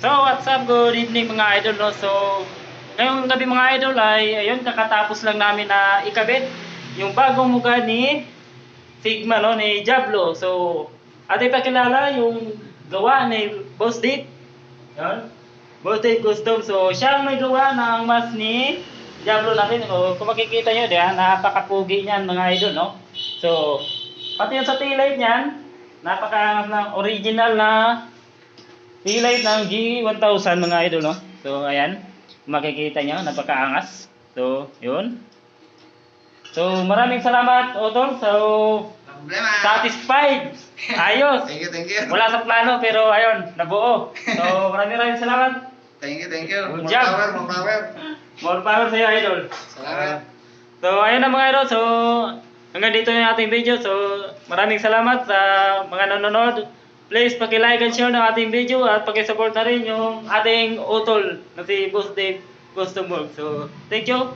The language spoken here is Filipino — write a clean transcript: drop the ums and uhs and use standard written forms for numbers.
So, what's up? Good evening mga idol, no? So, ngayong gabi mga idol ay, ayun, kakatapos lang namin na ikabit yung bagong mukha ni Sigma, no? Ni Diablo. So, ating pakilala yung gawa ni Boss Dave. Yun. Boss Dave Custom. So, siya ang may gawa ng mas ni Diablo natin. O, kung makikita nyo, diyan, napakapugi niyan mga idol, no? So, pati yung sa taillight niyan, napaka original na taillight ng G1000 mga idol, no? So, ayan. Makikita nyo, napakaangas. So, yun. So, maraming salamat, Otol. So, Problema. satisfied. Ayos. Thank you. Wala sa plano, pero ayun, nabuo. So, maraming salamat. Thank you. Good More job. power. More power sa'yo, idol. Salamat. So, ayun na mga idol. So, hanggang dito yung ating video. So, maraming salamat sa mga nanonood. Please, paki-like and share ng ating video at paki-support na rin yung ating utol na si Boss Dave Custom Work. So, thank you.